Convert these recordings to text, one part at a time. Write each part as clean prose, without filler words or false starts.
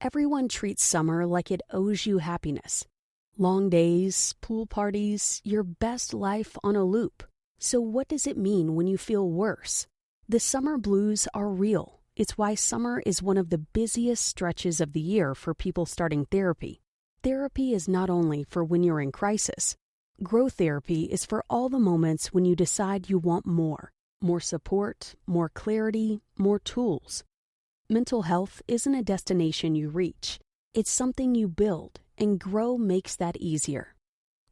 Everyone treats summer like it owes you happiness. Long days, pool parties, your best life on a loop. So what does it mean when you feel worse? The summer blues are real. It's why summer is one of the busiest stretches of the year for people starting therapy. Therapy is not only for when you're in crisis. Grow therapy is for all the moments when you decide you want more. More support, more clarity, more tools. Mental health isn't a destination you reach. It's something you build, and Grow makes that easier.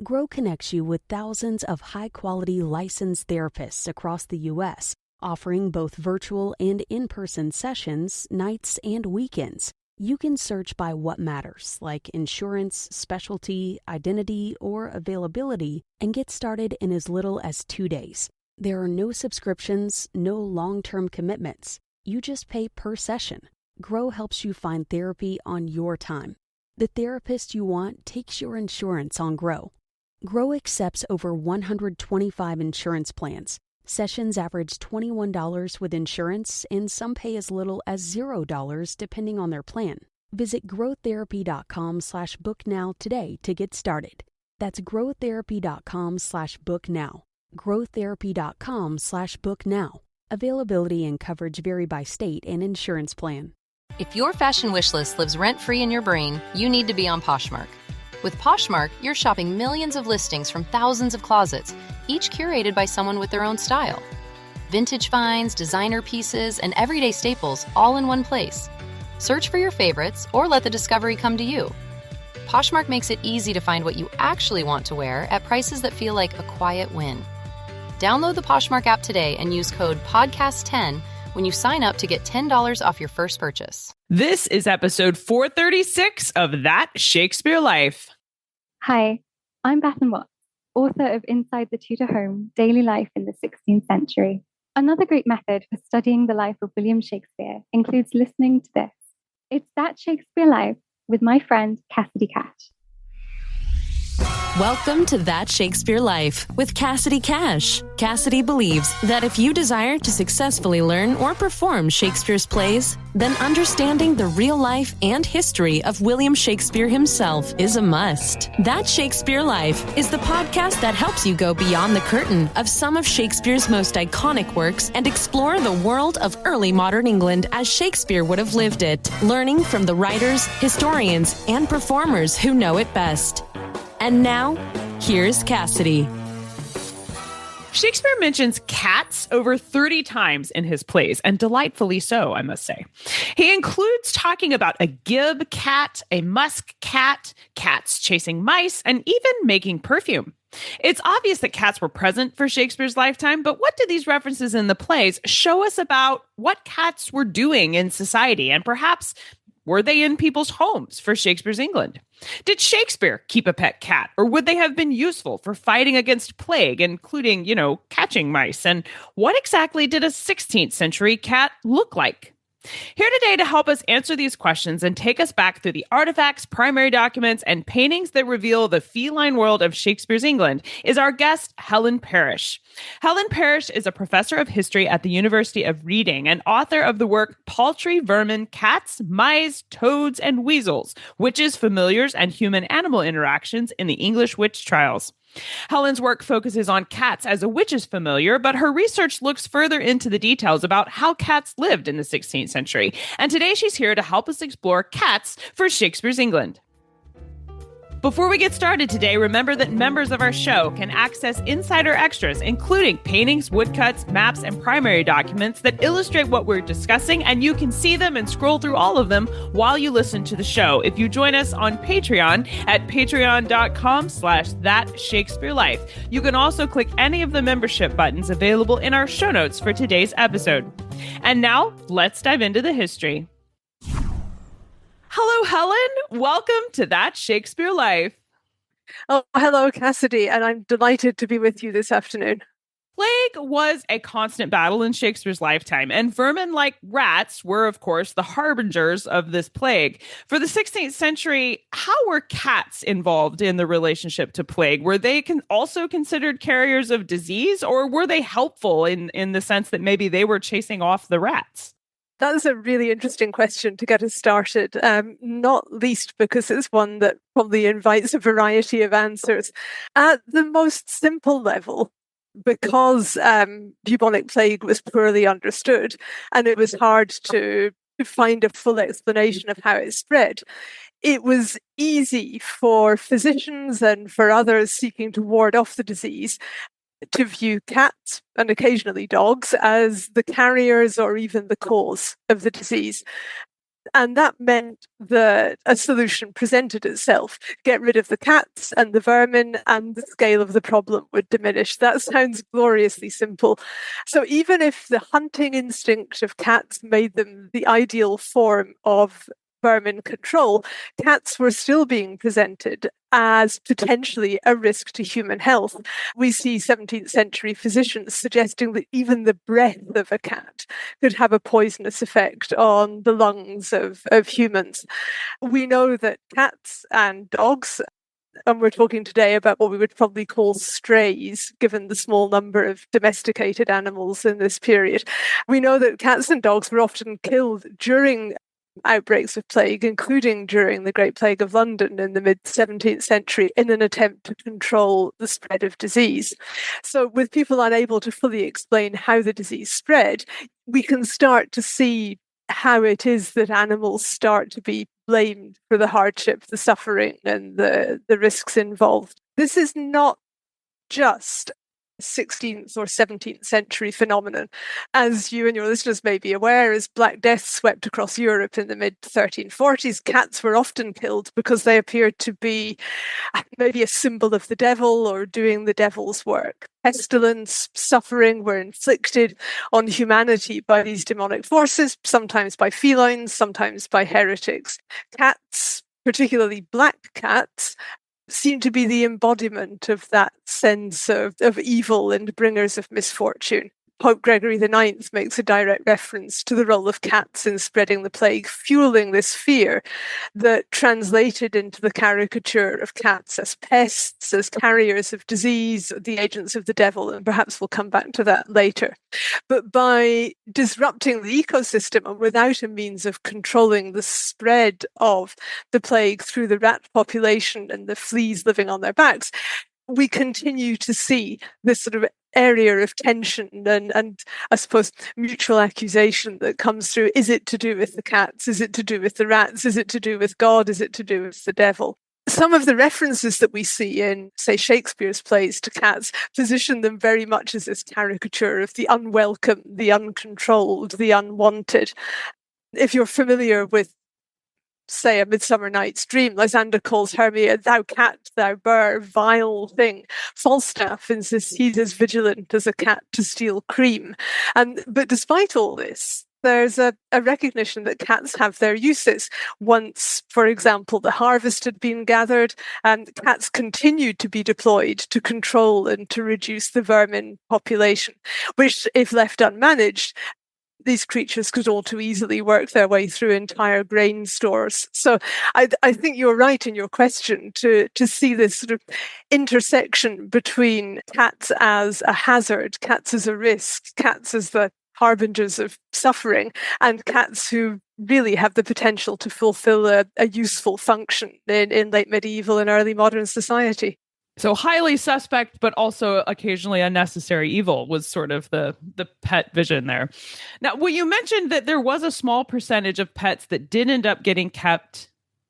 Grow connects you with thousands of high-quality licensed therapists across the U.S., offering both virtual and in-person sessions, nights and weekends. You can search by what matters, like insurance, specialty, identity, or availability, and get started in as little as 2 days. There are no subscriptions, no long-term commitments. You just pay per session. Grow helps you find therapy on your time. The therapist you want takes your insurance on Grow. Grow accepts over 125 insurance plans. Sessions average $21 with insurance, and some pay as little as $0 depending on their plan. Visit growtherapy.com/book now today to get started. That's growtherapy.com/book now. growtherapy.com/book now. Availability and coverage vary by state and insurance plan. If your fashion wish list lives rent-free in your brain, you need to be on Poshmark. With Poshmark, you're shopping millions of listings from thousands of closets, each curated by someone with their own style. Vintage finds, designer pieces, and everyday staples all in one place. Search for your favorites or let the discovery come to you. Poshmark makes it easy to find what you actually want to wear at prices that feel like a quiet win. Download the Poshmark app today and use code PODCAST10 when you sign up to get $10 off your first purchase. This is episode 436 of That Shakespeare Life. Hi, I'm Bethan Watts, author of Inside the Tudor Home, Daily Life in the 16th Century. Another great method for studying the life of William Shakespeare includes listening to this. It's That Shakespeare Life with my friend Cassidy Cat. Welcome to That Shakespeare Life with Cassidy Cash. Cassidy believes that if you desire to successfully learn or perform Shakespeare's plays, then understanding the real life and history of William Shakespeare himself is a must. That Shakespeare Life is the podcast that helps you go beyond the curtain of some of Shakespeare's most iconic works and explore the world of early modern England as Shakespeare would have lived it, learning from the writers, historians, and performers who know it best. And now, here's Cassidy. Shakespeare mentions cats over 30 times in his plays, and delightfully so, I must say. He includes talking about a gib cat, a musk-cat, cats chasing mice, and even making perfume. It's obvious that cats were present for Shakespeare's lifetime, but what do these references in the plays show us about what cats were doing in society, and perhaps were they in people's homes for Shakespeare's England? Did Shakespeare keep a pet cat, or would they have been useful for fighting against plague, including, catching mice? And what exactly did a 16th century cat look like? Here today to help us answer these questions and take us back through the artifacts, primary documents, and paintings that reveal the feline world of Shakespeare's England is our guest, Helen Parish. Helen Parish is a professor of history at the University of Reading and author of the work Paltrie, Vermin, Cats, Mise, Toads, and Weasils, Witches, Familiars, and Human-Animal Interactions in the English Witch Trials. Helen's work focuses on cats as a witch's familiar, but her research looks further into the details about how cats lived in the 16th century. And today she's here to help us explore cats for Shakespeare's England. Before we get started today, remember that members of our show can access insider extras, including paintings, woodcuts, maps, and primary documents that illustrate what we're discussing, and you can see them and scroll through all of them while you listen to the show if you join us on Patreon at patreon.com/thatshakespearelife. You can also click any of the membership buttons available in our show notes for today's episode. And now, let's dive into the history. Hello, Helen. Welcome to That Shakespeare Life. Oh, hello, Cassidy, and I'm delighted to be with you this afternoon. Plague was a constant battle in Shakespeare's lifetime, and vermin like rats were, of course, the harbingers of this plague. For the 16th century, how were cats involved in the relationship to plague? Were they also considered carriers of disease, or were they helpful in the sense that maybe they were chasing off the rats? That's a really interesting question to get us started, not least because it's one that probably invites a variety of answers. At the most simple level, because bubonic plague was poorly understood and it was hard to find a full explanation of how it spread, it was easy for physicians and for others seeking to ward off the disease to view cats and occasionally dogs as the carriers or even the cause of the disease. And that meant that a solution presented itself. Get rid of the cats and the vermin, and the scale of the problem would diminish. That sounds gloriously simple. So even if the hunting instinct of cats made them the ideal form of vermin control, cats were still being presented as potentially a risk to human health. We see 17th century physicians suggesting that even the breath of a cat could have a poisonous effect on the lungs of humans. We know that cats and dogs, and we're talking today about what we would probably call strays, given the small number of domesticated animals in this period. We know that cats and dogs were often killed during outbreaks of plague, including during the Great Plague of London in the mid-17th century, in an attempt to control the spread of disease. So with people unable to fully explain how the disease spread, we can start to see how it is that animals start to be blamed for the hardship, the suffering, and the risks involved. This is not just 16th or 17th century phenomenon. As you and your listeners may be aware, as Black Death swept across Europe in the mid-1340s, cats were often killed because they appeared to be maybe a symbol of the devil or doing the devil's work. Pestilence, suffering were inflicted on humanity by these demonic forces, sometimes by felines, sometimes by heretics. Cats, particularly black cats, seem to be the embodiment of that sense of evil and bringers of misfortune. Pope Gregory IX makes a direct reference to the role of cats in spreading the plague, fueling this fear that translated into the caricature of cats as pests, as carriers of disease, the agents of the devil, and perhaps we'll come back to that later. But by disrupting the ecosystem and without a means of controlling the spread of the plague through the rat population and the fleas living on their backs, we continue to see this sort of area of tension and I suppose mutual accusation that comes through. Is it to do with the cats? Is it to do with the rats? Is it to do with God? Is it to do with the devil? Some of the references that we see in, say, Shakespeare's plays to cats position them very much as this caricature of the unwelcome, the uncontrolled, the unwanted. If you're familiar with, say, A Midsummer Night's Dream, Lysander calls Hermia, thou cat, thou burr, vile thing. Falstaff insists he's as vigilant as a cat to steal cream. But despite all this, there's a recognition that cats have their uses. Once, for example, the harvest had been gathered, and cats continued to be deployed to control and to reduce the vermin population, which, if left unmanaged, these creatures could all too easily work their way through entire grain stores. So I think you're right in your question to see this sort of intersection between cats as a hazard, cats as a risk, cats as the harbingers of suffering, and cats who really have the potential to fulfill a useful function in late medieval and early modern society. So highly suspect, but also occasionally unnecessary evil was sort of the pet vision there. Now, well, you mentioned that there was a small percentage of pets that did end up getting kept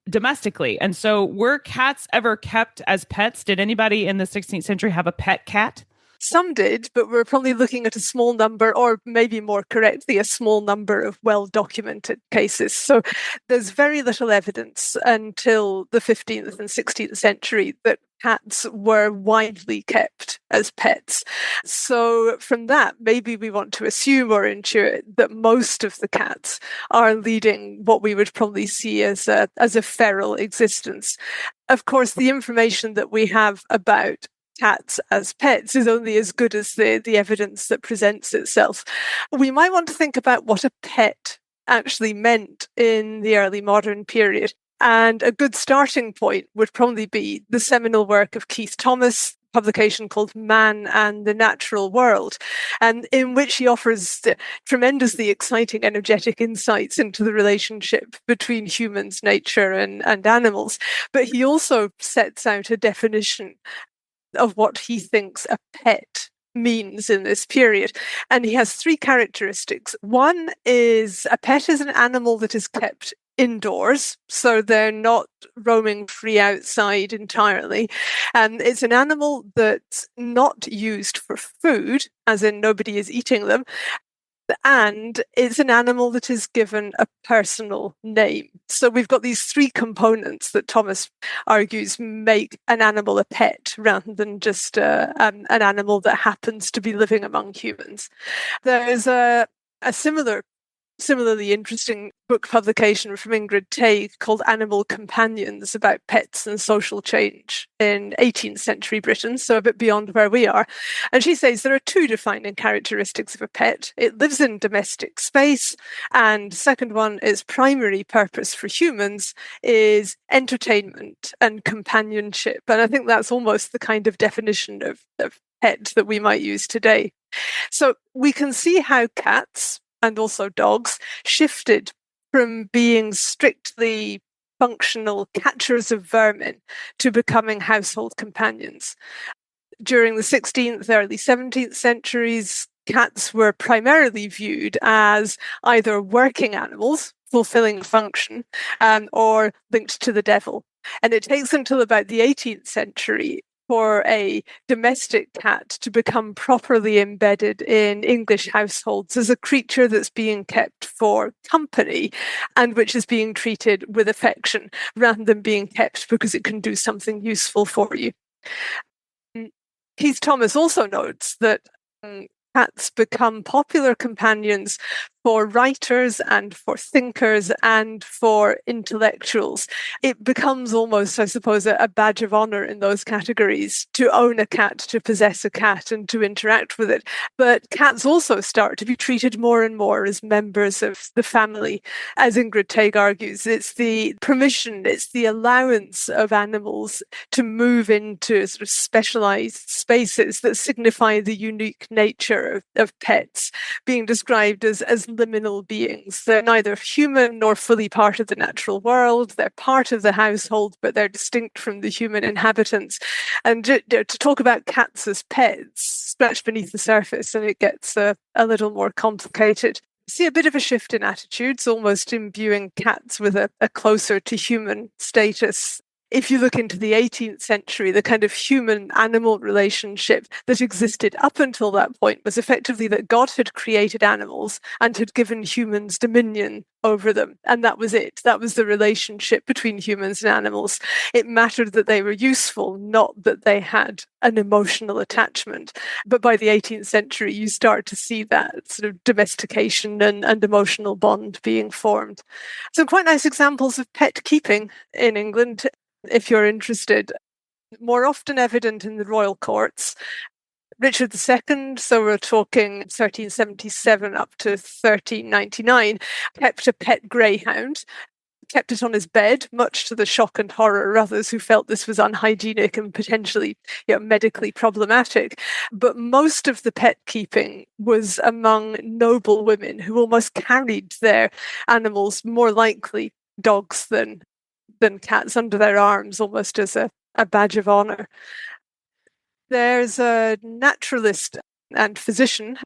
domestically. And so were cats ever kept as pets? Did anybody in the 16th century have a pet cat? Some did, but we're probably looking at a small number, or maybe more correctly, a small number of well-documented cases. So there's very little evidence until the 15th and 16th century that cats were widely kept as pets. So from that, maybe we want to assume or intuit that most of the cats are leading what we would probably see as a feral existence. Of course, the information that we have about cats as pets is only as good as the evidence that presents itself. We might want to think about what a pet actually meant in the early modern period. And a good starting point would probably be the seminal work of Keith Thomas, publication called Man and the Natural World, and in which he offers tremendously exciting, energetic insights into the relationship between humans, nature, and animals. But he also sets out a definition of what he thinks a pet means in this period. And he has three characteristics. One is a pet is an animal that is kept indoors, so they're not roaming free outside entirely. And it's an animal that's not used for food, as in nobody is eating them. And it's an animal that is given a personal name. So we've got these three components that Thomas argues make an animal a pet rather than just an animal that happens to be living among humans. There's a similarly interesting book publication from Ingrid Tague called Animal Companions about pets and social change in 18th century Britain, so a bit beyond where we are. And she says there are two defining characteristics of a pet. It lives in domestic space, and second one, its primary purpose for humans is entertainment and companionship. And I think that's almost the kind of definition of pet that we might use today. So we can see how cats and also dogs shifted from being strictly functional catchers of vermin to becoming household companions. During the 16th, early 17th centuries, cats were primarily viewed as either working animals, fulfilling a function, or linked to the devil. And it takes until about the 18th century for a domestic cat to become properly embedded in English households as a creature that's being kept for company and which is being treated with affection rather than being kept because it can do something useful for you. Keith Thomas also notes that cats become popular companions for writers and for thinkers and for intellectuals. It becomes almost, I suppose, a badge of honor in those categories to own a cat, to possess a cat, and to interact with it. But cats also start to be treated more and more as members of the family. As Ingrid Tague argues, it's the permission, it's the allowance of animals to move into sort of specialized spaces that signify the unique nature of pets, being described as liminal beings. They're neither human nor fully part of the natural world. They're part of the household, but they're distinct from the human inhabitants. And to talk about cats as pets, scratch beneath the surface, and it gets a little more complicated. See a bit of a shift in attitudes, almost imbuing cats with a closer to human status. If you look into the 18th century, the kind of human-animal relationship that existed up until that point was effectively that God had created animals and had given humans dominion over them. And that was it. That was the relationship between humans and animals. It mattered that they were useful, not that they had an emotional attachment. But by the 18th century, you start to see that sort of domestication and emotional bond being formed. Some quite nice examples of pet keeping in England, if you're interested, more often evident in the royal courts. Richard II, so we're talking 1377 up to 1399, kept a pet greyhound, kept it on his bed, much to the shock and horror of others who felt this was unhygienic and potentially medically problematic. But most of the pet keeping was among noble women who almost carried their animals, more likely dogs than cats, under their arms, almost as a badge of honor. There's a naturalist and physician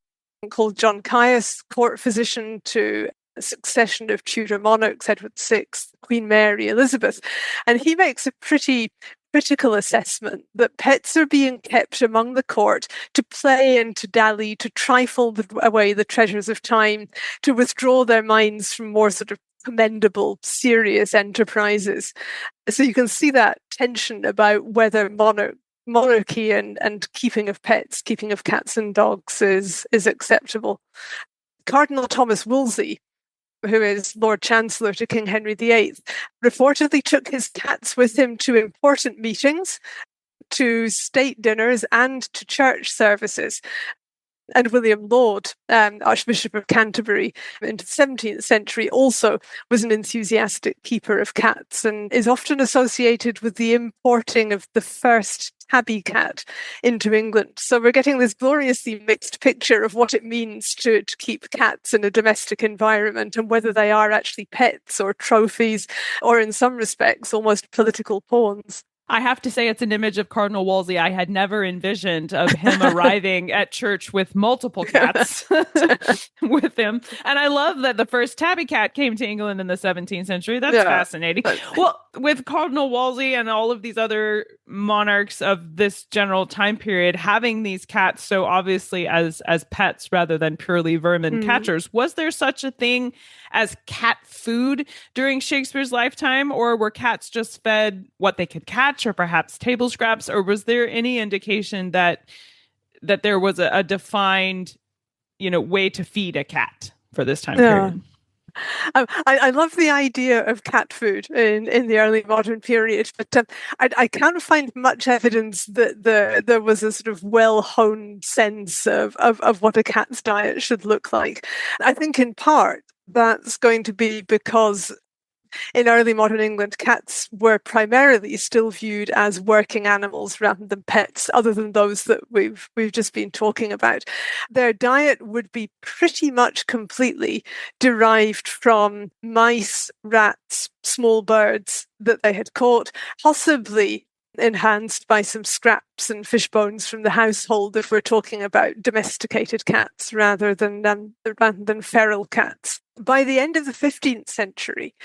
called John Caius, court physician to a succession of Tudor monarchs, Edward VI, Queen Mary, Elizabeth, and he makes a pretty critical assessment that pets are being kept among the court to play and to dally, to trifle away the treasures of time, to withdraw their minds from more sort of commendable, serious enterprises. So you can see that tension about whether monarchy and keeping of pets, keeping of cats and dogs is acceptable. Cardinal Thomas Wolsey, who is Lord Chancellor to King Henry VIII, reportedly took his cats with him to important meetings, to state dinners, and to church services. And William Laud, Archbishop of Canterbury into the 17th century, also was an enthusiastic keeper of cats and is often associated with the importing of the first tabby cat into England. So we're getting this gloriously mixed picture of what it means to keep cats in a domestic environment and whether they are actually pets or trophies or, in some respects, almost political pawns. I have to say it's an image of Cardinal Wolsey I had never envisioned, of him arriving at church with multiple cats with him. And I love that the first tabby cat came to England in the 17th century. That's fascinating. Well, with Cardinal Wolsey and all of these other monarchs of this general time period having these cats so obviously as pets rather than purely vermin catchers, was there such a thing as cat food during Shakespeare's lifetime, or were cats just fed what they could catch, or perhaps table scraps, or was there any indication that there was a defined, way to feed a cat for this time period? I love the idea of cat food in the early modern period, but I can't find much evidence that there was a sort of well-honed sense of what a cat's diet should look like. I think in part that's going to be because in early modern England, cats were primarily still viewed as working animals rather than pets, other than those that we've just been talking about. Their diet would be pretty much completely derived from mice, rats, small birds that they had caught, possibly enhanced by some scraps and fish bones from the household if we're talking about domesticated cats rather than feral cats. By the end of the 15th century,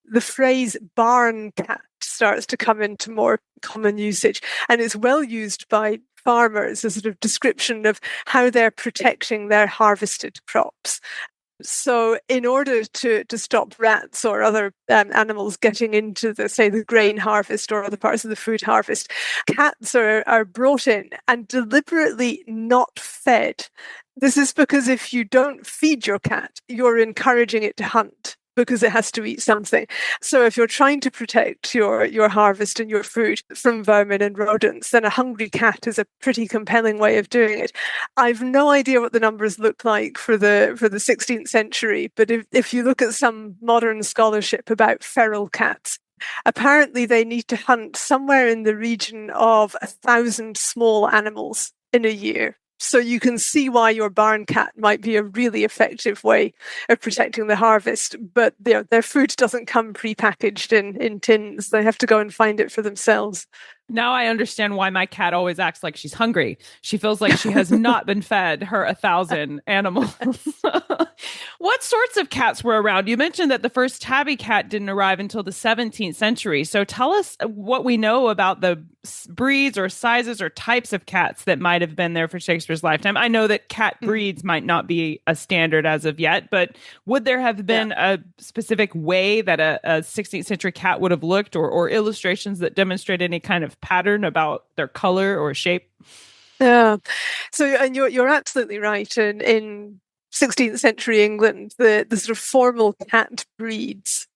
the phrase barn cat starts to come into more common usage, and it's well used by farmers as a sort of description of how they're protecting their harvested crops. So in order to stop rats or other animals getting into the grain harvest or other parts of the food harvest, cats are brought in and deliberately not fed. This is because if you don't feed your cat, you're encouraging it to hunt, because it has to eat something. So if you're trying to protect your harvest and your food from vermin and rodents, then a hungry cat is a pretty compelling way of doing it. I've no idea what the numbers look like for the 16th century, but if you look at some modern scholarship about feral cats, apparently they need to hunt somewhere in the region of 1,000 small animals in a year. So you can see why your barn cat might be a really effective way of protecting the harvest, but their food doesn't come prepackaged in tins. They have to go and find it for themselves. Now I understand why my cat always acts like she's hungry. She feels like she has not been fed her 1,000 animals. What sorts of cats were around? You mentioned that the first tabby cat didn't arrive until the 17th century. So tell us what we know about the breeds or sizes or types of cats that might have been there for Shakespeare's lifetime. I know that cat breeds might not be a standard as of yet, but would there have been a specific way that a 16th century cat would have looked, or illustrations that demonstrate any kind of pattern about their color or shape? Yeah. So, and you're absolutely right. In 16th century England, the sort of formal cat breeds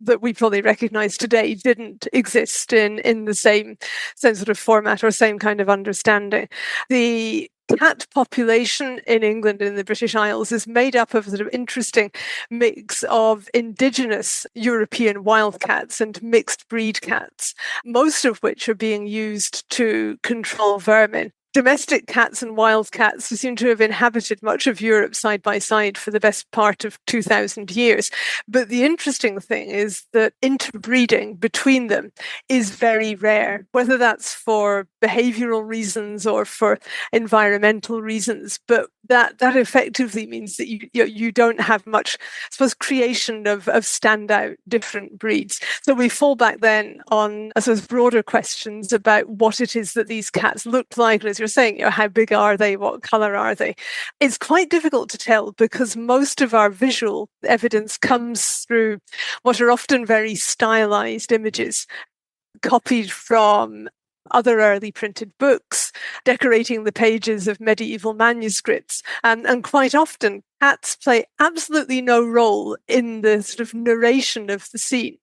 that we probably recognize today didn't exist in the same sort of format or same kind of understanding. The cat population in England and in the British Isles is made up of a sort of interesting mix of indigenous European wildcats and mixed breed cats, most of which are being used to control vermin. Domestic cats and wild cats seem to have inhabited much of Europe side by side for the best part of 2,000 years. But the interesting thing is that interbreeding between them is very rare, whether that's for behavioral reasons or for environmental reasons. But that effectively means that you don't have much, I suppose, creation of standout different breeds. So we fall back then on, I suppose, broader questions about what it is that these cats look like. And as you're saying, how big are they? What color are they? It's quite difficult to tell because most of our visual evidence comes through what are often very stylized images copied from other early printed books, decorating the pages of medieval manuscripts. And quite often, cats play absolutely no role in the sort of narration of the scene,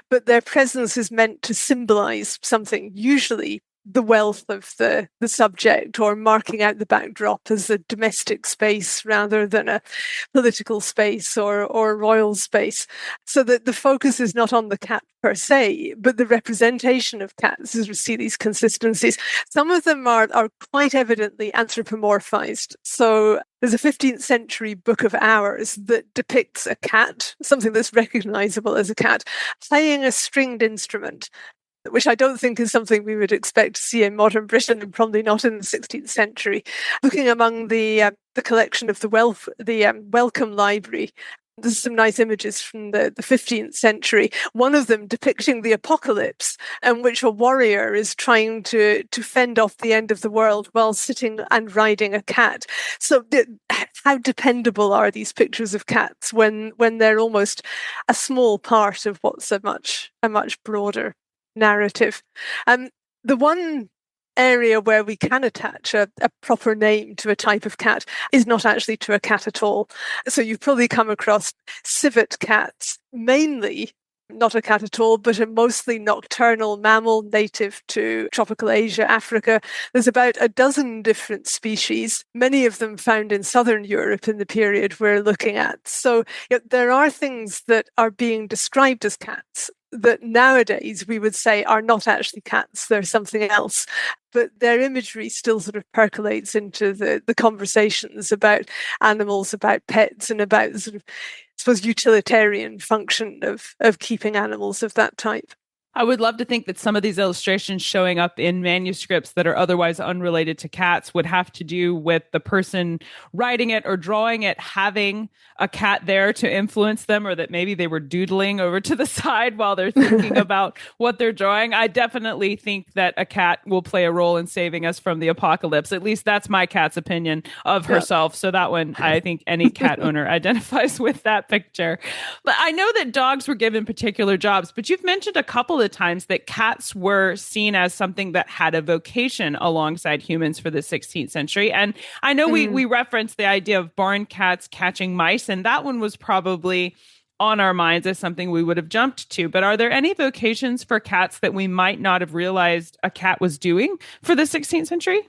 but their presence is meant to symbolize something, usually the wealth of the subject, or marking out the backdrop as a domestic space rather than a political space or royal space. So that the focus is not on the cat per se, but the representation of cats, as we see these consistencies. Some of them are quite evidently anthropomorphized. So there's a 15th century Book of Hours that depicts a cat, something that's recognizable as a cat, playing a stringed instrument, which I don't think is something we would expect to see in modern Britain, and probably not in the 16th century. Looking among the collection of the Wellcome Library, there's some nice images from the 15th century, one of them depicting the apocalypse, in which a warrior is trying to fend off the end of the world while sitting and riding a cat. So how dependable are these pictures of cats when they're almost a small part of what's a much broader narrative? The one area where we can attach a proper name to a type of cat is not actually to a cat at all. So you've probably come across civet cats, mainly not a cat at all, but a mostly nocturnal mammal native to tropical Asia, Africa. There's about a dozen different species, many of them found in southern Europe in the period we're looking at. So there are things that are being described as cats that nowadays we would say are not actually cats, they're something else. But their imagery still sort of percolates into the conversations about animals, about pets, and about the sort of, I suppose, utilitarian function of keeping animals of that type. I would love to think that some of these illustrations showing up in manuscripts that are otherwise unrelated to cats would have to do with the person writing it or drawing it having a cat there to influence them, or that maybe they were doodling over to the side while they're thinking about what they're drawing. I definitely think that a cat will play a role in saving us from the apocalypse. At least that's my cat's opinion of herself. So that one, I think any cat owner identifies with that picture. But I know that dogs were given particular jobs, but you've mentioned a couple of times that cats were seen as something that had a vocation alongside humans for the 16th century. And I know we referenced the idea of barn cats catching mice, and that one was probably on our minds as something we would have jumped to. But are there any vocations for cats that we might not have realized a cat was doing for the 16th century?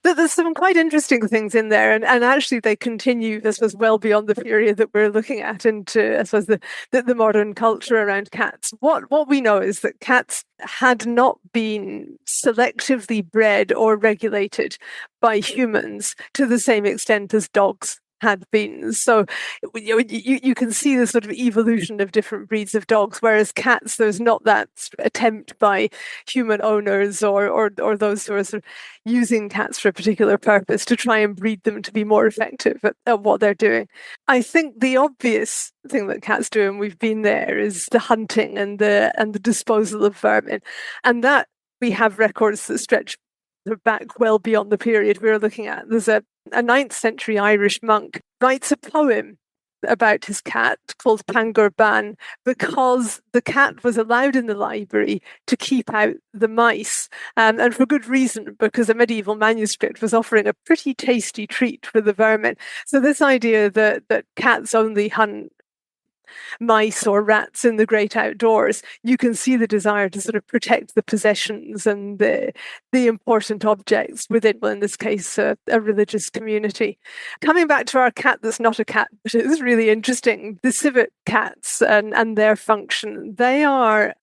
There's some quite interesting things in there, and actually they continue, I suppose, well beyond the period that we're looking at into, I suppose, the modern culture around cats. What we know is that cats had not been selectively bred or regulated by humans to the same extent as dogs had been. So you can see the sort of evolution of different breeds of dogs, whereas cats, there's not that attempt by human owners or those who are sort of using cats for a particular purpose to try and breed them to be more effective at what they're doing. I think the obvious thing that cats do, and we've been there, is the hunting and the disposal of vermin, and that we have records that stretch back well beyond the period we're looking at. There's a 9th century Irish monk writes a poem about his cat called Pangur Ban, because the cat was allowed in the library to keep out the mice, and for good reason, because a medieval manuscript was offering a pretty tasty treat for the vermin. So this idea that cats only hunt mice or rats in the great outdoors, you can see the desire to sort of protect the possessions and the important objects within, well, in this case, a religious community. Coming back to our cat that's not a cat, but it is really interesting, the civet cats and their function, they are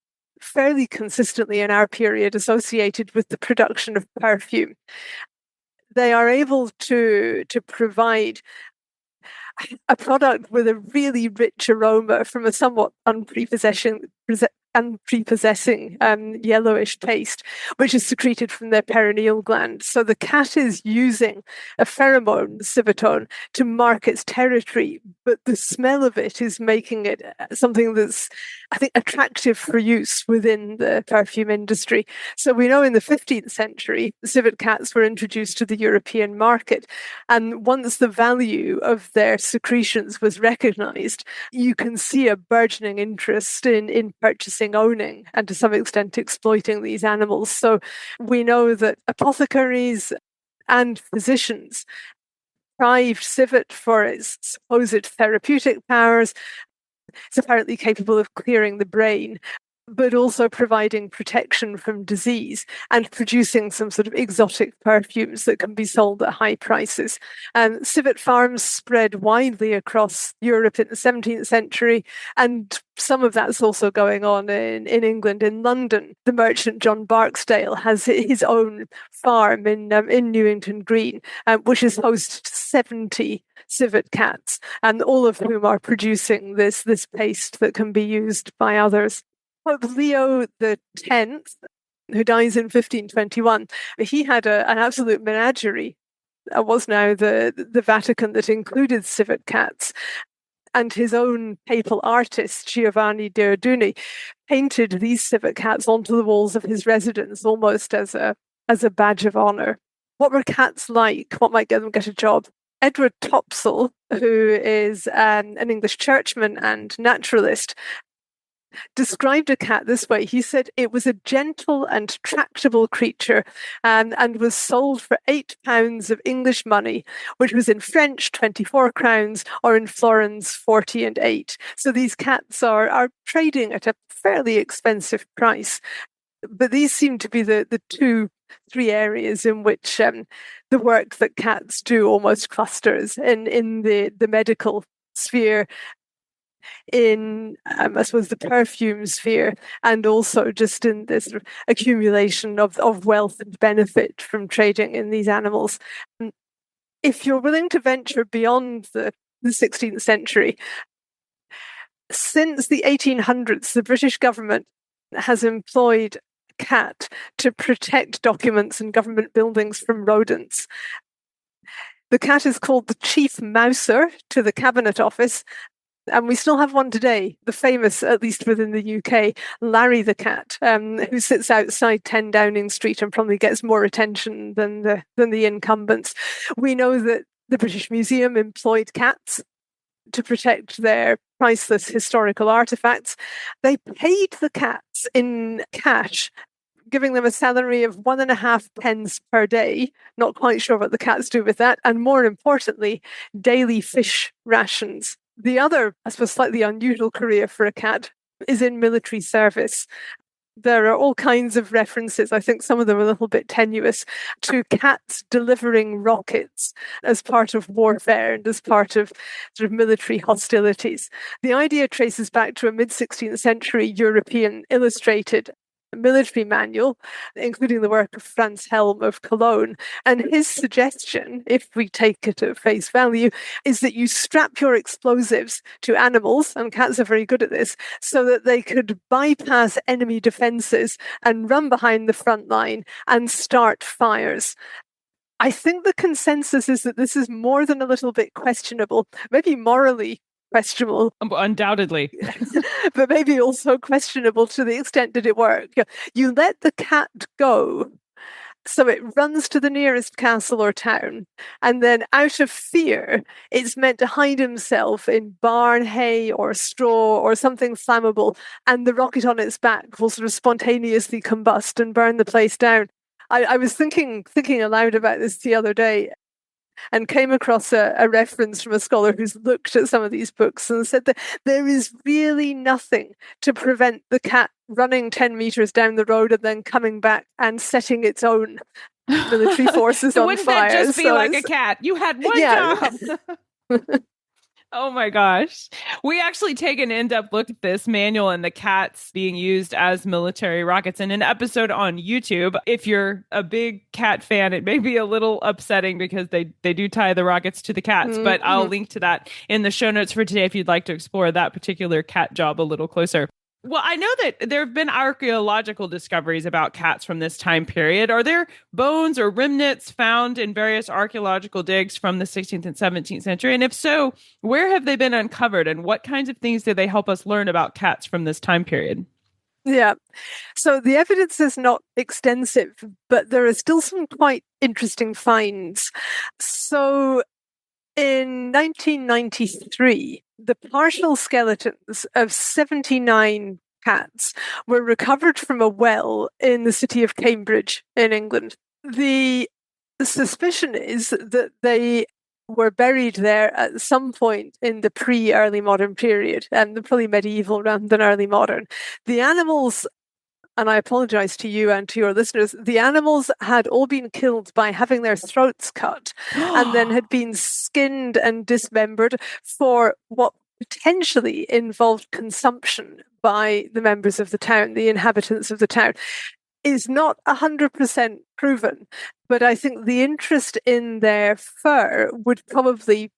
fairly consistently in our period associated with the production of perfume. They are able to provide a product with a really rich aroma from a somewhat unprepossessing yellowish paste, which is secreted from their perineal gland. So the cat is using a pheromone, civetone, to mark its territory, but the smell of it is making it something that's, I think, attractive for use within the perfume industry. So we know in the 15th century, civet cats were introduced to the European market, and once the value of their secretions was recognized, you can see a burgeoning interest in purchasing, owning, and to some extent exploiting these animals. So we know that apothecaries and physicians prized civet for its supposed therapeutic powers. It's apparently capable of clearing the brain. but also providing protection from disease and producing some sort of exotic perfumes that can be sold at high prices. Civet farms spread widely across Europe in the 17th century, and some of that's also going on in England. In London, the merchant John Barksdale has his own farm in Newington Green, which is host to 70 civet cats, and all of whom are producing this paste that can be used by others. Pope Leo X, who dies in 1521, he had an absolute menagerie. It was now the Vatican that included civet cats. And his own papal artist, Giovanni Derduni, painted these civet cats onto the walls of his residence almost as a badge of honour. What were cats like? What might get them get a job? Edward Topsell, who is an English churchman and naturalist, described a cat this way. He said it was a gentle and tractable creature, and was sold for £8 of English money, which was in French 24 crowns, or in florins 40 and 8. So these cats are trading at a fairly expensive price. But these seem to be the three areas in which the work that cats do almost clusters in the medical sphere, in I suppose the perfume sphere, and also just in this sort of accumulation of wealth and benefit from trading in these animals. If you're willing to venture beyond the 16th century, since the 1800s, the British government has employed a cat to protect documents and government buildings from rodents. The cat is called the Chief Mouser to the Cabinet Office, and we still have one today, the famous, at least within the UK, Larry the cat, who sits outside 10 Downing Street and probably gets more attention than the incumbents. We know that the British Museum employed cats to protect their priceless historical artefacts. They paid the cats in cash, giving them a salary of 1.5 pence per day. Not quite sure what the cats do with that. And more importantly, daily fish rations. The other, I suppose, slightly unusual career for a cat is in military service. There are all kinds of references, I think some of them are a little bit tenuous, to cats delivering rockets as part of warfare and as part of sort of military hostilities. The idea traces back to a mid-16th century European illustrated military manual, including the work of Franz Helm of Cologne. And his suggestion, if we take it at face value, is that you strap your explosives to animals, and cats are very good at this, so that they could bypass enemy defenses and run behind the front line and start fires. I think the consensus is that this is more than a little bit questionable, maybe morally questionable. Undoubtedly. But maybe also questionable to the extent did it work. You let the cat go, so it runs to the nearest castle or town, and then out of fear, it's meant to hide himself in barn hay or straw or something flammable, and the rocket on its back will sort of spontaneously combust and burn the place down. I was thinking aloud about this the other day, and came across a reference from a scholar who's looked at some of these books and said that there is really nothing to prevent the cat running 10 meters down the road and then coming back and setting its own military forces so on wouldn't fire. that just be like a cat? You had one job. Oh my gosh. We actually take an in-depth look at this manual and the cats being used as military rockets in an episode on YouTube. If you're a big cat fan, it may be a little upsetting because they do tie the rockets to the cats, but I'll link to that in the show notes for today if you'd like to explore that particular cat job a little closer. Well, I know that there have been archaeological discoveries about cats from this time period. Are there bones or remnants found in various archaeological digs from the 16th and 17th century? And if so, where have they been uncovered? And what kinds of things did they help us learn about cats from this time period? Yeah. So the evidence is not extensive, but there are still some quite interesting finds. So in 1993, the partial skeletons of 79 cats were recovered from a well in the city of Cambridge in England. The suspicion is that they were buried there at some point in the pre-early modern period, and probably medieval rather than early modern. The animals, and I apologize to you and to your listeners, the animals had all been killed by having their throats cut and then had been skinned and dismembered for what potentially involved consumption by the members of the town, the inhabitants of the town. Is not 100% proven, but I think the interest in their fur would probably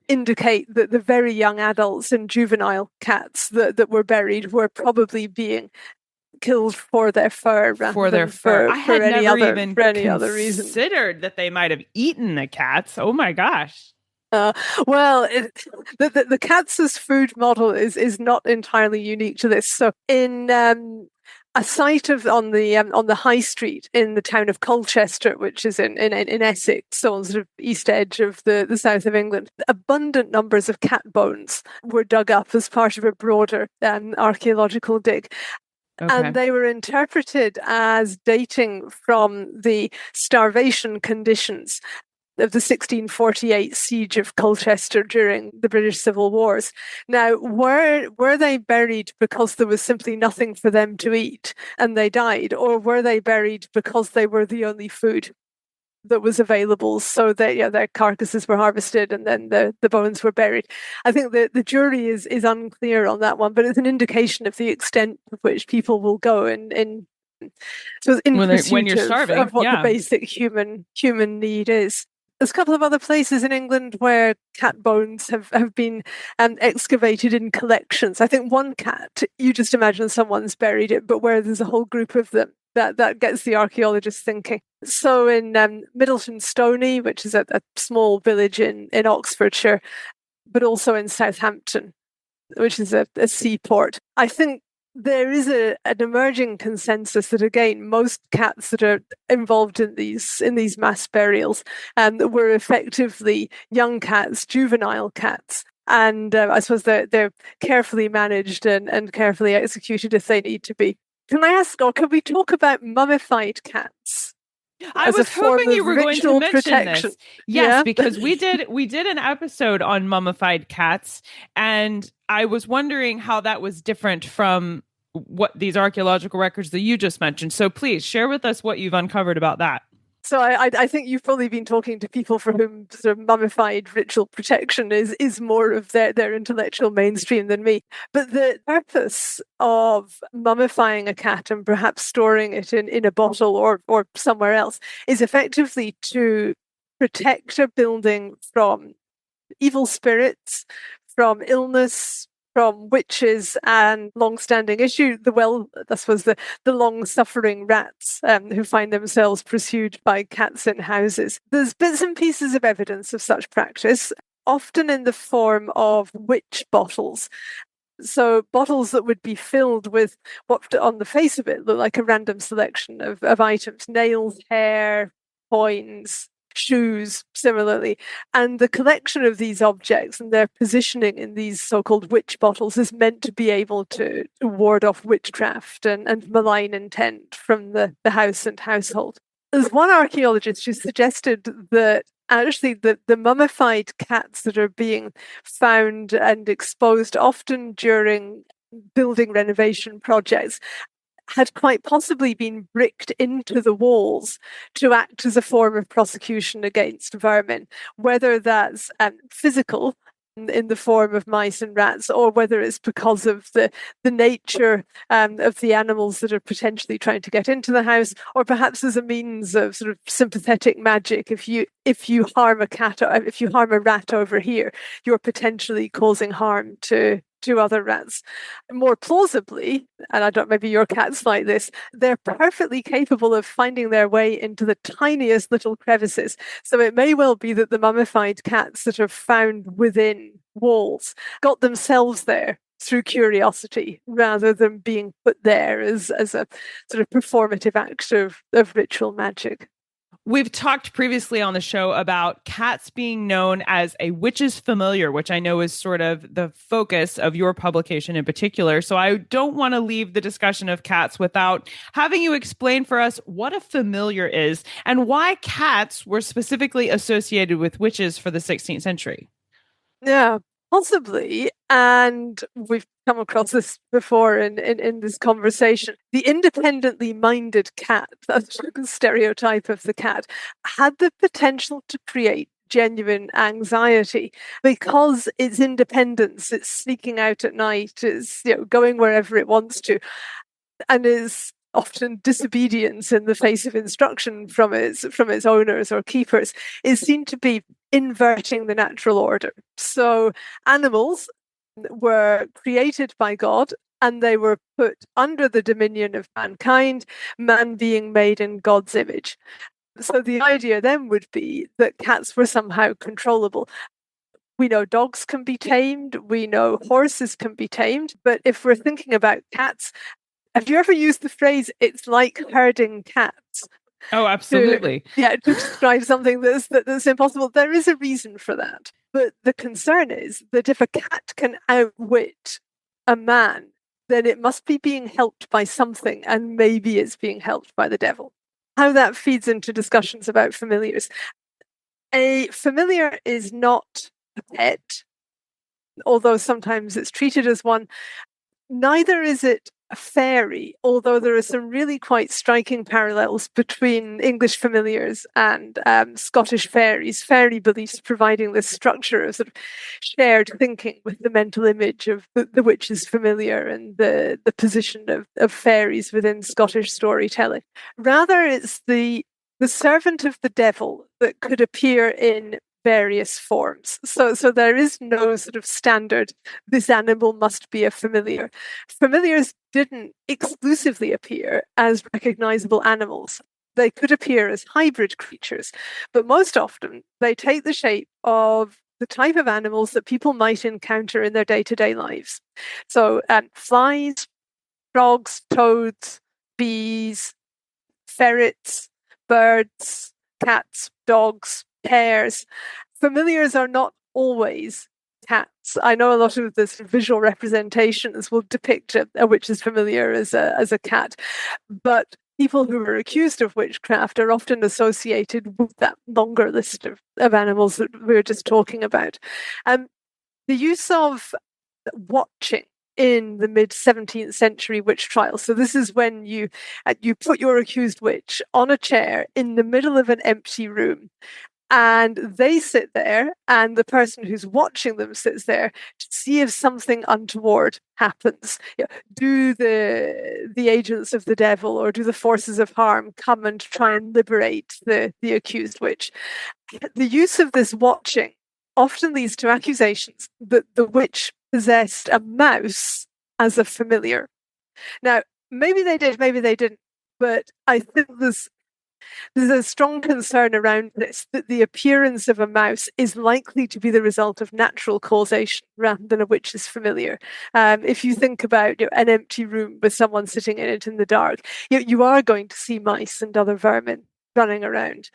indicate that the very young adults and juvenile cats that were buried were probably being killed for their fur rather than for I had any never other even for any other reason. considered that they might have eaten the cats. Oh my gosh. Well, the cats as food model is not entirely unique to this. So in a site on the high street in the town of Colchester, which is in Essex, so on sort of east edge of the south of England, abundant numbers of cat bones were dug up as part of a broader archaeological dig. Okay. And they were interpreted as dating from the starvation conditions of the 1648 siege of Colchester during the British Civil Wars. Now, were they buried because there was simply nothing for them to eat and they died, or were they buried because they were the only food that was available, so that their carcasses were harvested and then the bones were buried? I think the jury is unclear on that one, but it's an indication of the extent to which people will go in pursuit when you're starving, of what the basic human need is. There's a couple of other places in England where cat bones have been excavated in collections. I think one cat, you just imagine someone's buried it, but where there's a whole group of them, that gets the archaeologists thinking. So in Middleton Stony, which is a small village in Oxfordshire, but also in Southampton, which is a seaport, I think there is an emerging consensus that, again, most cats that are involved in these mass burials were effectively young cats, juvenile cats. And I suppose they're carefully managed and carefully executed if they need to be. Can I ask, or can we talk about mummified cats? I was hoping you were going to mention this. Yes, because we did an episode on mummified cats, and I was wondering how that was different from what these archaeological records that you just mentioned. So please share with us what you've uncovered about that. So I think you've probably been talking to people for whom sort of mummified ritual protection is more of their intellectual mainstream than me. But the purpose of mummifying a cat and perhaps storing it in a bottle or somewhere else is effectively to protect a building from evil spirits, from illness, from witches, and long-standing issue, the long-suffering rats who find themselves pursued by cats in houses. There's bits and pieces of evidence of such practice, often in the form of witch bottles. So bottles that would be filled with what on the face of it look like a random selection of items: nails, hair, coins, shoes, similarly. And the collection of these objects and their positioning in these so-called witch bottles is meant to be able to ward off witchcraft and malign intent from the house and household. There's one archaeologist who suggested that actually the mummified cats that are being found and exposed often during building renovation projects had quite possibly been bricked into the walls to act as a form of prosecution against vermin, whether that's physical in the form of mice and rats, or whether it's because of the nature of the animals that are potentially trying to get into the house, or perhaps as a means of sort of sympathetic magic. If you harm a cat, if you harm a rat over here, you're potentially causing harm to other rats. More plausibly, and maybe your cat's like this, they're perfectly capable of finding their way into the tiniest little crevices. So it may well be that the mummified cats that are found within walls got themselves there through curiosity rather than being put there as a sort of performative act of ritual magic. We've talked previously on the show about cats being known as a witch's familiar, which I know is sort of the focus of your publication in particular. So I don't want to leave the discussion of cats without having you explain for us what a familiar is and why cats were specifically associated with witches for the 16th century. Yeah, possibly. And we've come across this before in this conversation. The independently minded cat, that's a stereotype of the cat, had the potential to create genuine anxiety because its independence, it's sneaking out at night, is going wherever it wants to, and is often disobedience in the face of instruction from its owners or keepers, is seen to be inverting the natural order. So animals were created by God and they were put under the dominion of mankind, man being made in God's image. So the idea then would be that cats were somehow controllable. We know dogs can be tamed, we know horses can be tamed, but if we're thinking about cats, have you ever used the phrase, it's like herding cats? Oh, absolutely. To describe something that's impossible. There is a reason for that. But the concern is that if a cat can outwit a man, then it must be being helped by something, and maybe it's being helped by the devil. How that feeds into discussions about familiars. A familiar is not a pet, although sometimes it's treated as one. Neither is it a fairy, although there are some really quite striking parallels between English familiars and Scottish fairies, fairy beliefs providing this structure of sort of shared thinking with the mental image of the witch's familiar and the position of fairies within Scottish storytelling. Rather, it's the servant of the devil that could appear in various forms. So there is no sort of standard, this animal must be a familiar. Familiars didn't exclusively appear as recognizable animals. They could appear as hybrid creatures, but most often they take the shape of the type of animals that people might encounter in their day-to-day lives. So flies, frogs, toads, bees, ferrets, birds, cats, dogs, hares. Familiars are not always cats. I know a lot of this visual representations will depict a witch's familiar as a cat, but people who are accused of witchcraft are often associated with that longer list of animals that we were just talking about. The use of watching in the mid-17th century witch trials. So this is when you put your accused witch on a chair in the middle of an empty room, and they sit there, and the person who's watching them sits there to see if something untoward happens. Do the agents of the devil or do the forces of harm come and try and liberate the accused witch? The use of this watching often leads to accusations that the witch possessed a mouse as a familiar. Now, maybe they did, maybe they didn't, but I think there's a strong concern around this, that the appearance of a mouse is likely to be the result of natural causation rather than a witch's familiar. If you think about an empty room with someone sitting in it in the dark, you are going to see mice and other vermin running around.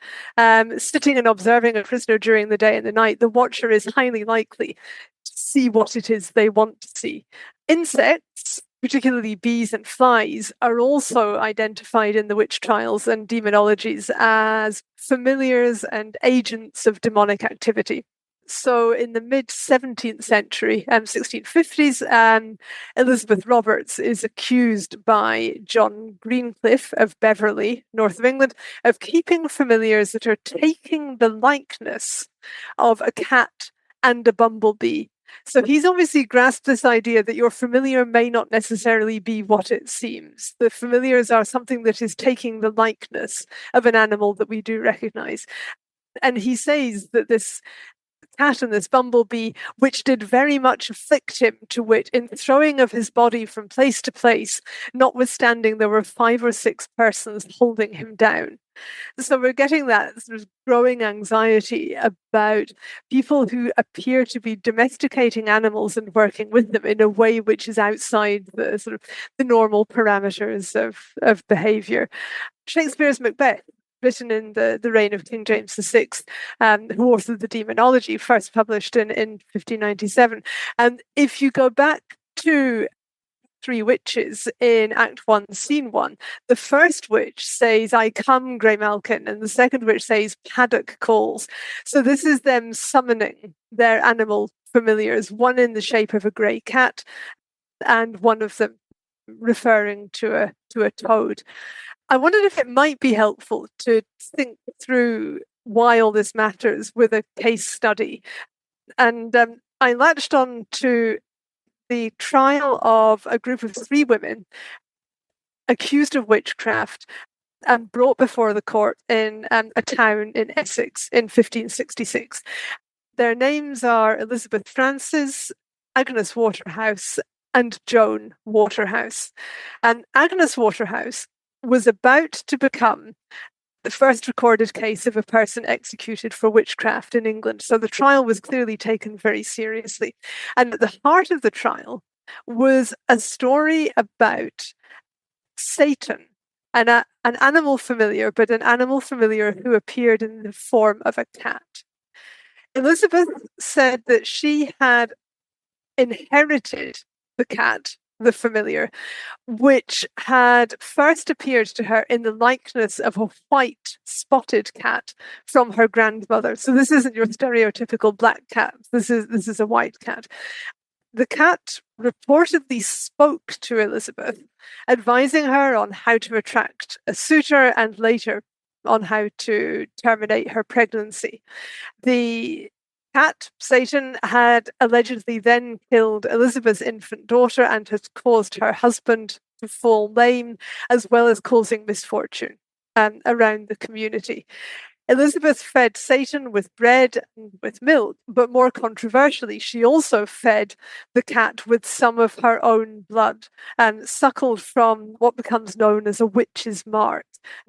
Sitting and observing a prisoner during the day and the night, the watcher is highly likely to see what it is they want to see. Insects, particularly bees and flies, are also identified in the witch trials and demonologies as familiars and agents of demonic activity. So in the mid-17th century, 1650s, Elizabeth Roberts is accused by John Greencliffe of Beverley, north of England, of keeping familiars that are taking the likeness of a cat and a bumblebee. So he's obviously grasped this idea that your familiar may not necessarily be what it seems. The familiars are something that is taking the likeness of an animal that we do recognize. And he says that this cat and this bumblebee, which did very much afflict him, to wit, in throwing of his body from place to place, notwithstanding there were 5 or 6 persons holding him down. So we're getting that sort of growing anxiety about people who appear to be domesticating animals and working with them in a way which is outside the sort of the normal parameters of behaviour. Shakespeare's Macbeth written in the reign of King James VI, who authored the Demonology, first published in 1597. And if you go back to Three Witches in Act 1, Scene 1, the first witch says, "I come, Grey Malkin," and the second witch says, "Paddock calls." So this is them summoning their animal familiars, one in the shape of a grey cat, and one of them referring to a toad. I wondered if it might be helpful to think through why all this matters with a case study. And I latched on to the trial of a group of 3 women accused of witchcraft and brought before the court in a town in Essex in 1566. Their names are Elizabeth Frances, Agnes Waterhouse, and Joan Waterhouse. And Agnes Waterhouse was about to become the first recorded case of a person executed for witchcraft in England. So the trial was clearly taken very seriously. And at the heart of the trial was a story about Satan, an animal familiar, but an animal familiar who appeared in the form of a cat. Elizabeth said that she had inherited the cat, the familiar, which had first appeared to her in the likeness of a white spotted cat from her grandmother. So this isn't your stereotypical black cat. This is a white cat. The cat reportedly spoke to Elizabeth, advising her on how to attract a suitor and later on how to terminate her pregnancy. The cat, Satan, had allegedly then killed Elizabeth's infant daughter and has caused her husband to fall lame, as well as causing misfortune around the community. Elizabeth fed Satan with bread and with milk, but more controversially, she also fed the cat with some of her own blood and suckled from what becomes known as a witch's mark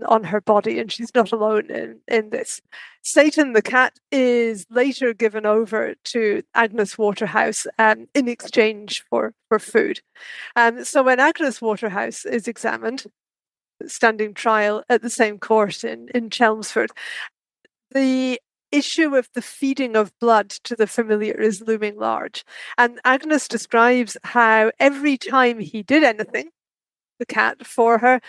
on her body, and she's not alone in this. Satan, the cat, is later given over to Agnes Waterhouse in exchange for food. So when Agnes Waterhouse is examined, standing trial at the same court in Chelmsford, the issue of the feeding of blood to the familiar is looming large. And Agnes describes how every time he did anything, the cat, for her,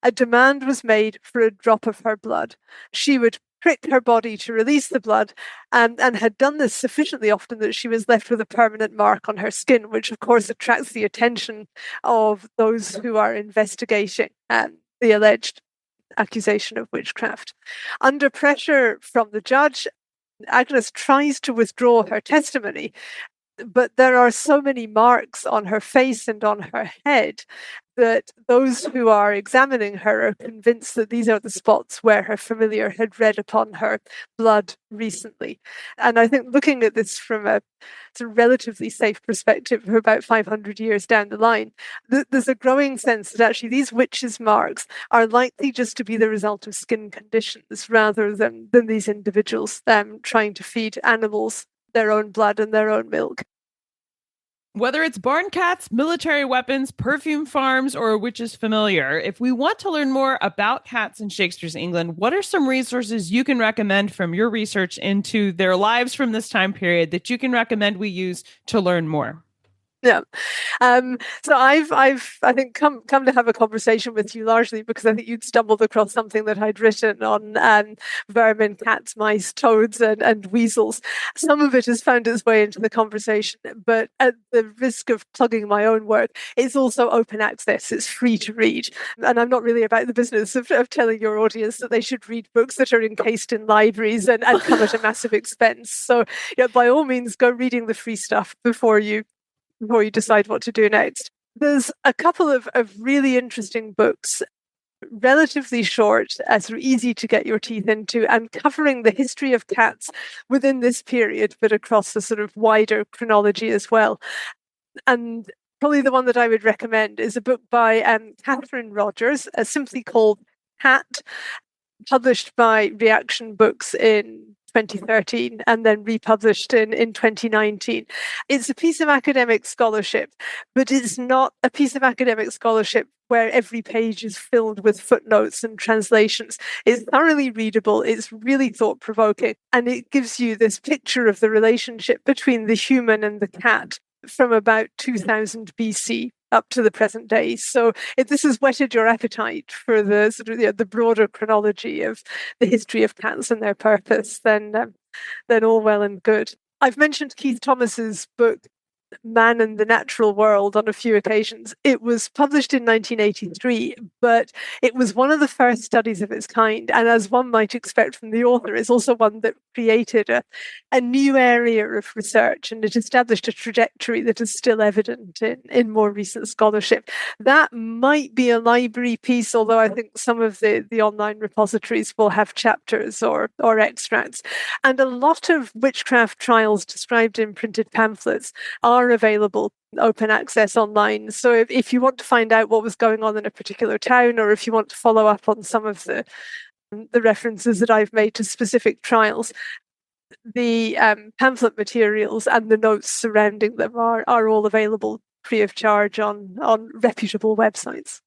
a demand was made for a drop of her blood. She would prick her body to release the blood and had done this sufficiently often that she was left with a permanent mark on her skin, which of course attracts the attention of those who are investigating the alleged accusation of witchcraft. Under pressure from the judge, Agnes tries to withdraw her testimony, but there are so many marks on her face and on her head that those who are examining her are convinced that these are the spots where her familiar had read upon her blood recently. And I think looking at this from a relatively safe perspective of about 500 years down the line, there's a growing sense that actually these witches' marks are likely just to be the result of skin conditions rather than these individuals trying to feed animals their own blood and their own milk. Whether it's barn cats, military weapons, perfume farms, or a witch's familiar, if we want to learn more about cats in Shakespeare's England, what are some resources you can recommend from your research into their lives from this time period that you can recommend we use to learn more? Yeah. So I've I think come to have a conversation with you largely because I think you'd stumbled across something that I'd written on vermin, cats, mice, toads, and weasels. Some of it has found its way into the conversation, but at the risk of plugging my own work, it's also open access. It's free to read. And I'm not really about the business of telling your audience that they should read books that are encased in libraries and come at a massive expense. So by all means, go reading the free stuff before you decide what to do next. There's a couple of really interesting books, relatively short, sort of easy to get your teeth into, and covering the history of cats within this period, but across the sort of wider chronology as well. And probably the one that I would recommend is a book by Catherine Rogers, simply called Cat, published by Reaction Books in 2013 and then republished in 2019. It's a piece of academic scholarship, but it's not a piece of academic scholarship where every page is filled with footnotes and translations. It's thoroughly readable, it's really thought-provoking, and it gives you this picture of the relationship between the human and the cat from about 2000 BC up to the present day. So if this has whetted your appetite for the sort of the broader chronology of the history of cats and their purpose, then all well and good. I've mentioned Keith Thomas's book Man and the Natural World on a few occasions. It was published in 1983, but it was one of the first studies of its kind. And as one might expect from the author, it's also one that created a new area of research, and it established a trajectory that is still evident in more recent scholarship. That might be a library piece, although I think some of the online repositories will have chapters or extracts. And a lot of witchcraft trials described in printed pamphlets are available open access online. So if you want to find out what was going on in a particular town, or if you want to follow up on some of the references that I've made to specific trials, the pamphlet materials and the notes surrounding them are all available free of charge on reputable websites.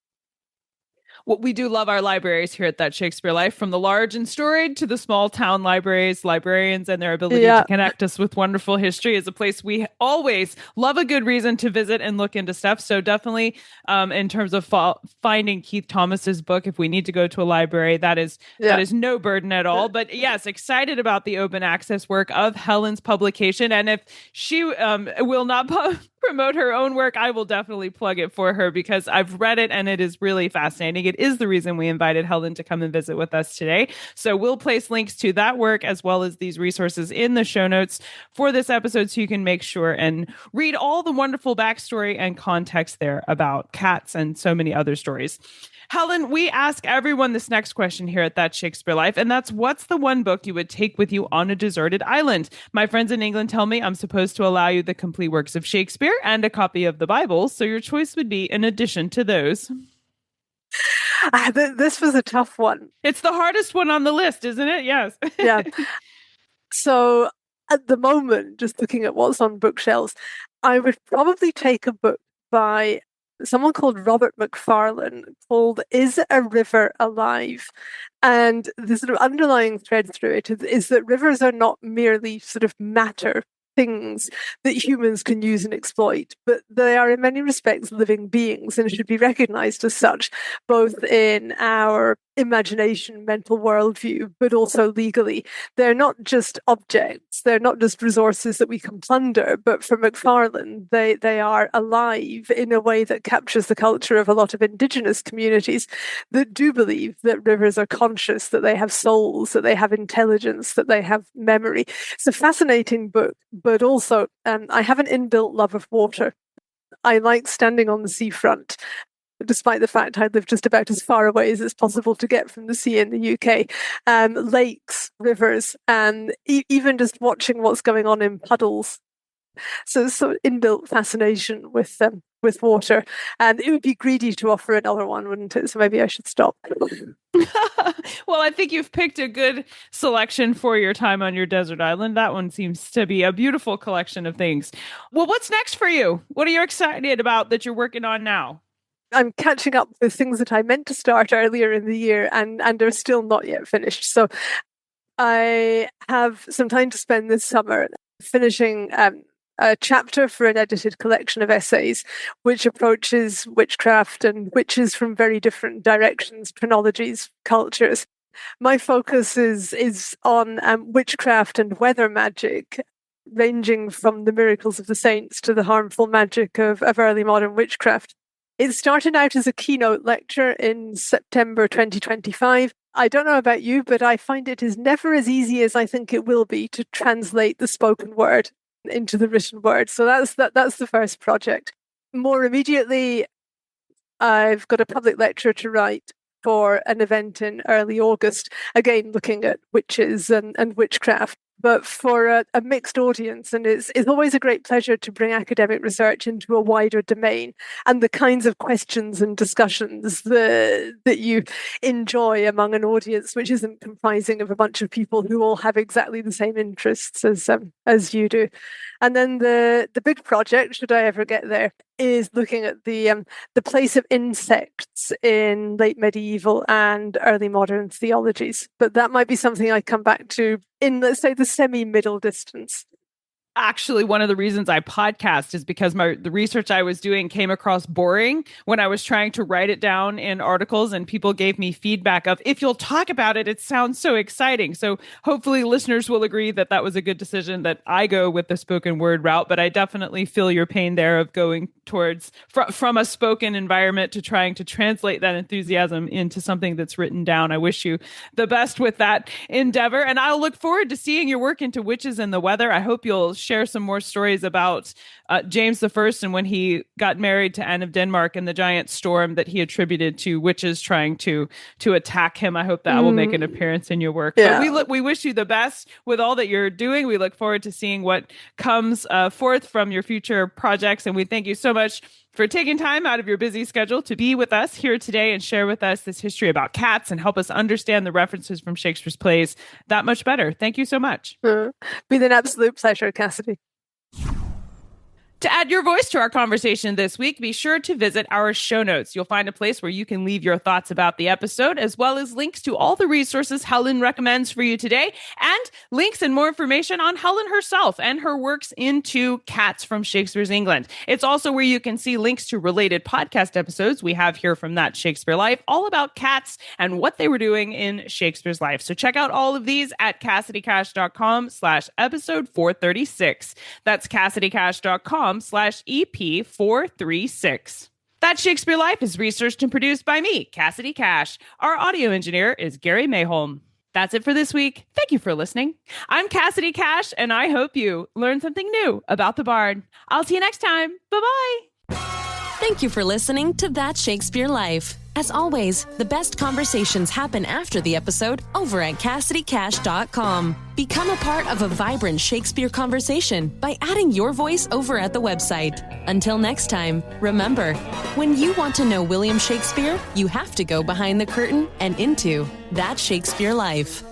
Well, we do love our libraries here at That Shakespeare Life, from the large and storied to the small town libraries. Librarians and their ability to connect us with wonderful history is a place we always love, a good reason to visit and look into stuff. So definitely in terms of finding Keith Thomas's book, if we need to go to a library, that is no burden at all. But yes, excited about the open access work of Helen's publication. And if she will not promote her own work, I will definitely plug it for her, because I've read it and it is really fascinating. It is the reason we invited Helen to come and visit with us today. So we'll place links to that work as well as these resources in the show notes for this episode, so you can make sure and read all the wonderful backstory and context there about cats and so many other stories. Helen, we ask everyone this next question here at That Shakespeare Life, and that's, what's the one book you would take with you on a deserted island? My friends in England tell me I'm supposed to allow you the complete works of Shakespeare and a copy of the Bible, so your choice would be in addition to those. This was a tough one. It's the hardest one on the list, isn't it? Yes. Yeah. So at the moment, just looking at what's on bookshelves, I would probably take a book by someone called Robert Macfarlane called Is a River Alive? And the sort of underlying thread through it is that rivers are not merely sort of matter things that humans can use and exploit, but they are in many respects living beings and should be recognized as such, both in our imagination, mental worldview, but also legally. They're not just objects, they're not just resources that we can plunder, but for Macfarlane, they are alive in a way that captures the culture of a lot of indigenous communities that do believe that rivers are conscious, that they have souls, that they have intelligence, that they have memory. It's a fascinating book, but also I have an inbuilt love of water. I like standing on the seafront, despite the fact I live just about as far away as it's possible to get from the sea in the UK. Lakes, rivers, and even just watching what's going on in puddles. So inbuilt fascination with water. And it would be greedy to offer another one, wouldn't it? So maybe I should stop. Well, I think you've picked a good selection for your time on your desert island. That one seems to be a beautiful collection of things. Well, what's next for you? What are you excited about that you're working on now? I'm catching up with things that I meant to start earlier in the year and are still not yet finished. So I have some time to spend this summer finishing a chapter for an edited collection of essays, which approaches witchcraft and witches from very different directions, chronologies, cultures. My focus is on witchcraft and weather magic, ranging from the miracles of the saints to the harmful magic of early modern witchcraft. It started out as a keynote lecture in September 2025. I don't know about you, but I find it is never as easy as I think it will be to translate the spoken word into the written word. So that's the first project. More immediately, I've got a public lecture to write for an event in early August, again looking at witches and witchcraft. but for a mixed audience. And it's always a great pleasure to bring academic research into a wider domain, and the kinds of questions and discussions that you enjoy among an audience which isn't comprising of a bunch of people who all have exactly the same interests as you do. And then the big project, should I ever get there, is looking at the place of insects in late medieval and early modern theologies. But that might be something I come back to in, let's say, the semi-middle distance. Actually, one of the reasons I podcast is because the research I was doing came across boring when I was trying to write it down in articles, and people gave me feedback of, if you'll talk about it, it sounds so exciting. So hopefully listeners will agree that that was a good decision that I go with the spoken word route, but I definitely feel your pain there of going towards from a spoken environment to trying to translate that enthusiasm into something that's written down. I wish you the best with that endeavor, and I'll look forward to seeing your work into witches and the weather. I hope you'll share some more stories about James I and when he got married to Anne of Denmark and the giant storm that he attributed to witches trying to attack him. I hope that will make an appearance in your work. Yeah. But we wish you the best with all that you're doing. We look forward to seeing what comes forth from your future projects, and we thank you so much for taking time out of your busy schedule to be with us here today and share with us this history about cats and help us understand the references from Shakespeare's plays that much better. Thank you so much. Been an absolute pleasure, Cassidy. To add your voice to our conversation this week, be sure to visit our show notes. You'll find a place where you can leave your thoughts about the episode, as well as links to all the resources Helen recommends for you today, and links and more information on Helen herself and her works into Cats from Shakespeare's England. It's also where you can see links to related podcast episodes we have here from That Shakespeare Life, all about cats and what they were doing in Shakespeare's life. So check out all of these at CassidyCash.com/episode 436. That's CassidyCash.com/EP436. That Shakespeare Life is researched and produced by me, Cassidy Cash. Our audio engineer is Gary Mayholm. That's it for this week. Thank you for listening. I'm Cassidy Cash, and I hope you learned something new about the Bard. I'll see you next time. Bye-bye. Thank you for listening to That Shakespeare Life. As always, the best conversations happen after the episode over at CassidyCash.com. Become a part of a vibrant Shakespeare conversation by adding your voice over at the website. Until next time, remember, when you want to know William Shakespeare, you have to go behind the curtain and into That Shakespeare Life.